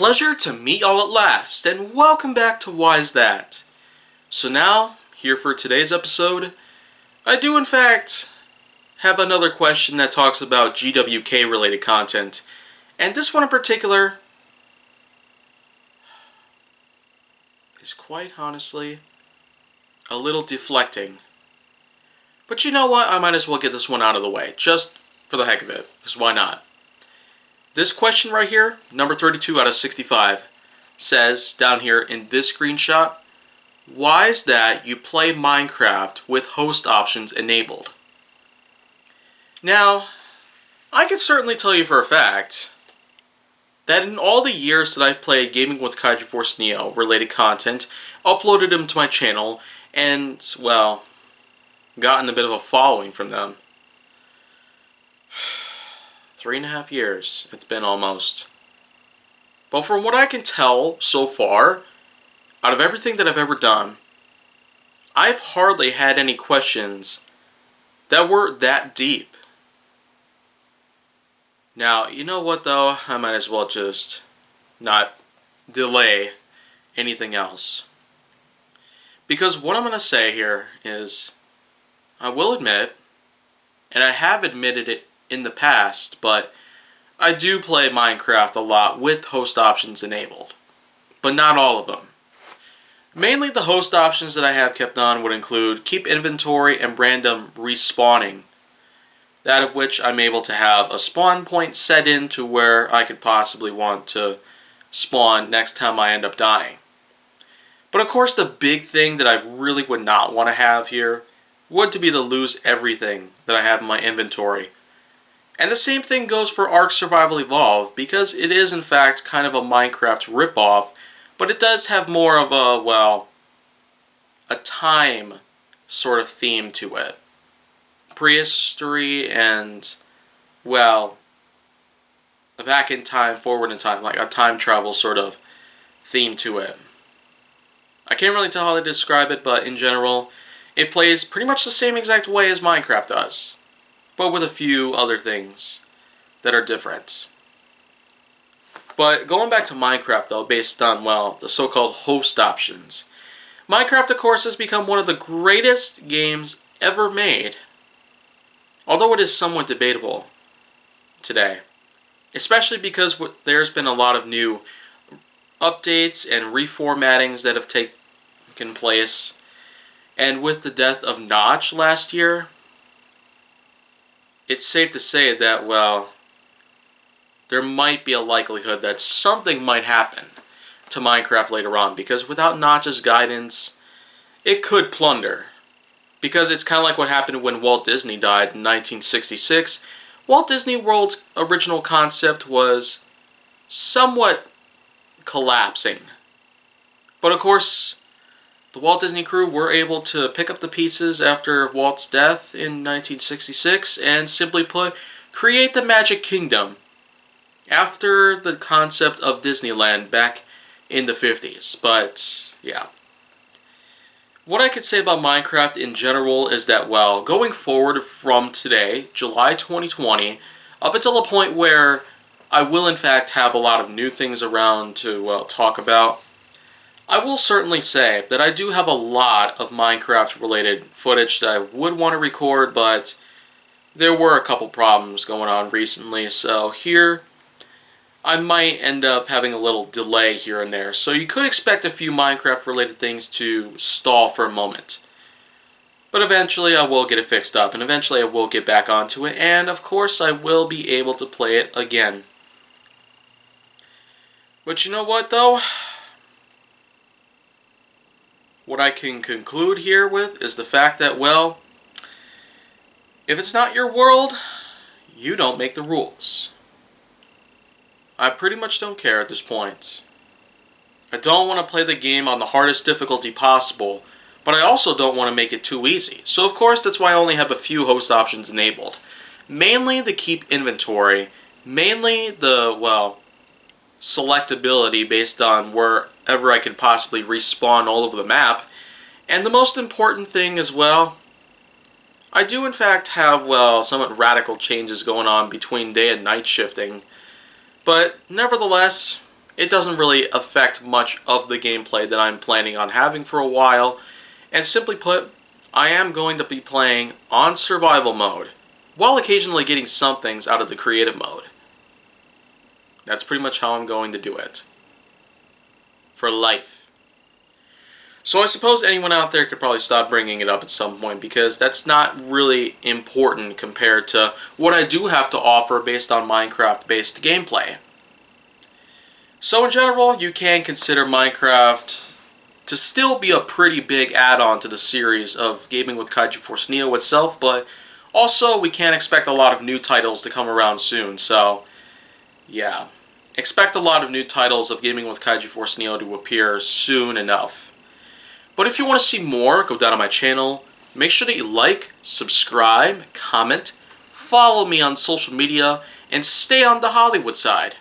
pleasure to meet y'all at last, and welcome back to Why Is That? So now, here for today's episode, I do in fact have another question that talks about GWK related content, and this one in particular is quite honestly a little deflecting. But you know what, I might as well get this one out of the way, just for the heck of it, because why not? This question right here, number 32 out of 65, says down here in this screenshot, why is that you play Minecraft with host options enabled? Now, I can certainly tell you for a fact that in all the years that I've played Gaming with Kaiju Force Neo related content, uploaded them to my channel, and, well, gotten a bit of a following from them. 3.5 years it's been almost. But from what I can tell so far, out of everything that I've ever done, I've hardly had any questions that were that deep. Now, you know what though? I might as well just not delay anything else. Because what I'm going to say here is, I will admit, and I have admitted it in the past, but I do play Minecraft a lot with host options enabled. But not all of them. Mainly the host options that I have kept on would include keep inventory and random respawning. That of which I'm able to have a spawn point set in to where I could possibly want to spawn next time I end up dying. But of course the big thing that I really would not want to have here would to be to lose everything that I have in my inventory. And the same thing goes for Ark Survival Evolved, because it is in fact kind of a Minecraft ripoff, but it does have more of a, well, a time sort of theme to it. Prehistory and, well, back in time, forward in time, like a time travel sort of theme to it. I can't really tell how to describe it, but in general, it plays pretty much the same exact way as Minecraft does, but with a few other things that are different. But going back to Minecraft though, based on, well, the so-called host options, Minecraft of course has become one of the greatest games ever made. Although it is somewhat debatable today. Especially because there's been a lot of new updates and reformattings that have taken place. And with the death of Notch last year, it's safe to say that, well, there might be a likelihood that something might happen to Minecraft later on, because without Notch's guidance, it could plunder. Because it's kind of like what happened when Walt Disney died in 1966. Walt Disney World's original concept was somewhat collapsing. But of course, the Walt Disney crew were able to pick up the pieces after Walt's death in 1966 and, simply put, create the Magic Kingdom after the concept of Disneyland back in the 50s. But, yeah. What I could say about Minecraft in general is that, well, going forward from today, July 2020, up until a point where I will in fact have a lot of new things around to, well, talk about, I will certainly say that I do have a lot of Minecraft-related footage that I would want to record, but there were a couple problems going on recently, so here I might end up having a little delay here and there. So you could expect a few Minecraft-related things to stall for a moment. But eventually I will get it fixed up, and eventually I will get back onto it, and of course I will be able to play it again. But you know what, though? What I can conclude here with is the fact that, well, if it's not your world, you don't make the rules. I pretty much don't care at this point. I don't want to play the game on the hardest difficulty possible, but I also don't want to make it too easy. So of course that's why I only have a few host options enabled. Mainly the keep inventory, mainly the, well, selectability based on wherever I could possibly respawn all over the map, and the most important thing as well, I do in fact have, well, somewhat radical changes going on between day and night shifting. But nevertheless, it doesn't really affect much of the gameplay that I'm planning on having for a while. And simply put, I am going to be playing on survival mode, while occasionally getting some things out of the creative mode. That's pretty much how I'm going to do it. For life. So I suppose anyone out there could probably stop bringing it up at some point, because that's not really important compared to what I do have to offer based on Minecraft-based gameplay. So in general, you can consider Minecraft to still be a pretty big add-on to the series of Gaming with Kaiju Force Neo itself, but also we can't expect a lot of new titles to come around soon, so yeah. Expect a lot of new titles of Gaming with Kaiju Force Neo to appear soon enough. But if you want to see more, go down to my channel. Make sure that you like, subscribe, comment, follow me on social media, and stay on the Hollywood side.